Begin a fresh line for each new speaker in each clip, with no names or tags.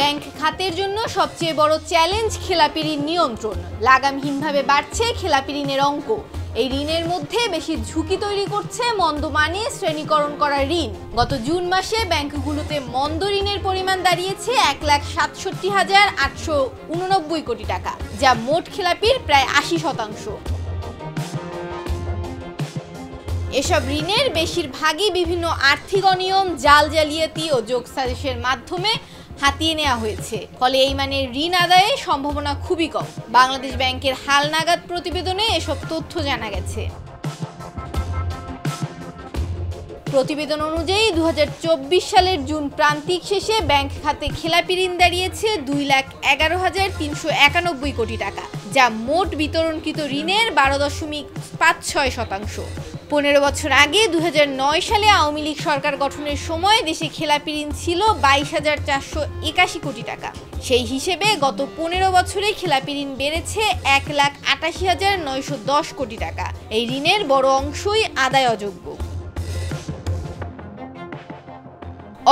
Bank খাতের জন্য সবচেয়ে বড় চ্যালেঞ্জ খেলাপি ঋণ নিয়ন্ত্রণ। লাগামহীনভাবে বাড়ছে খেলাপি ঋণের অঙ্ক। এই ঋণের মধ্যে বেশি ঝুঁকি তৈরি করছে মন্দমানে শ্রেণীকরণ করা ঋণ। গত জুন মাসে ব্যাংকগুলোতে মন্দ ঋণের পরিমাণ দাঁড়িয়েছে 1,67,889 কোটি টাকা, যা মোট খেলাপির প্রায় 80%। এসব ঋণের বেশিরভাগই বিভিন্ন আর্থিক অনিয়ম, জাল জালিয়াতি ও যোগসাজশের মাধ্যমে হাতিয়ে নেওয়া হয়েছে। ফলে এই মানের ঋণ আদায়ে সম্ভাবনা খুবই কম। বাংলাদেশ ব্যাংকের হালনাগাদ প্রতিবেদনে এসব তথ্য জানা গেছে। প্রতিবেদন অনুযায়ী 2024 সালের জুন প্রান্তিক শেষে ব্যাংক খাতে খেলাপি ঋণ দাঁড়িয়েছে 2,11,391 কোটি টাকা, যা মোট বিতরণকৃত ঋণের 12.56%। 15 বছর আগে 2009 সালে আওয়ামী লীগ সরকার গঠনের সময় দেশে খেলাপি ঋণ ছিল 22,481 কোটি টাকা। সেই হিসেবে গত 15 বছরে খেলাপি ঋণ বেড়েছে 1,88,910 কোটি টাকা। এই ঋণের বড় অংশই আদায় অযোগ্য।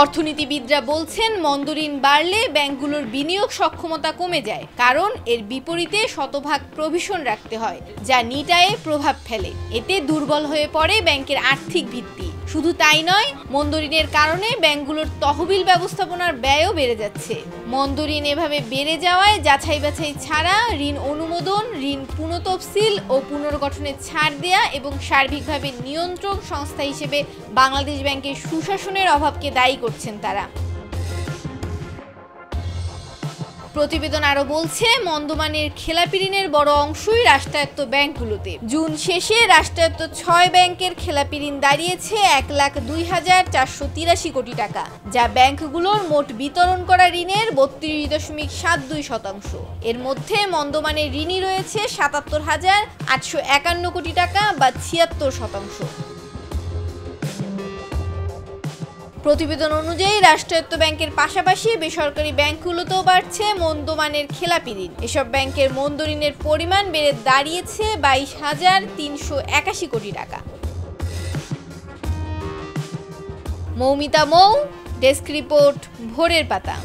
অর্থনীতিবিদরা বলছেন, মন্দ ঋণ বাড়লে ব্যাংকগুলোর বিনিয়োগ সক্ষমতা কমে যায়, কারণ এর বিপরীতে শতভাগ প্রভিশন রাখতে হয়, যা নিট আয়ে প্রভাব ফেলে। এতে দুর্বল হয়ে পড়ে ব্যাংকের আর্থিক ভিত্তি। শুধু তাই নয়, মন্দ ঋণের কারণে ব্যাংকগুলোর তহবিল ব্যবস্থাপনার ব্যয়ও বেড়ে যাচ্ছে। মন্দ ঋণ এভাবে বেড়ে যাওয়ায় যাচাই বাছাই ছাড়া ঋণ অনুমোদন, ঋণ পুনঃতফসিল ও পুনর্গঠনে ছাড় দেয়া এবং সার্বিকভাবে নিয়ন্ত্রক সংস্থা হিসেবে বাংলাদেশ ব্যাংকের সুশাসনের অভাবকে দায়ী করছেন তারা। প্রতিবেদন আরো বলছে, মন্দমানের খেলাপি ঋণের বড় অংশই রাষ্ট্রায়ত্ত ব্যাংকগুলোতে। জুন শেষে রাষ্ট্রায়ত্ত 6 ব্যাংকের খেলাপি ঋণ দাঁড়িয়েছে 1,02,483 কোটি টাকা, যা ব্যাংকগুলোর মোট বিতরণ করা ঋণের 32.72%। এর মধ্যে মন্দমানের ঋণই রয়েছে 77,851 কোটি টাকা বা 76%। প্রতিবেদন অনুযায়ী রাষ্ট্রায়ত্ত ব্যাংকের পাশাপাশি বেসরকারি ব্যাংকগুলোতেও বাড়ছে মন্দমানের খেলাপি ঋণ। এসব ব্যাংকের মন্দ ঋণের পরিমাণ বেড়ে দাঁড়িয়েছে 22,381 কোটি টাকা। মৌমিতা মৌ, ডেস্ক রিপোর্ট, ভোরের পাতা।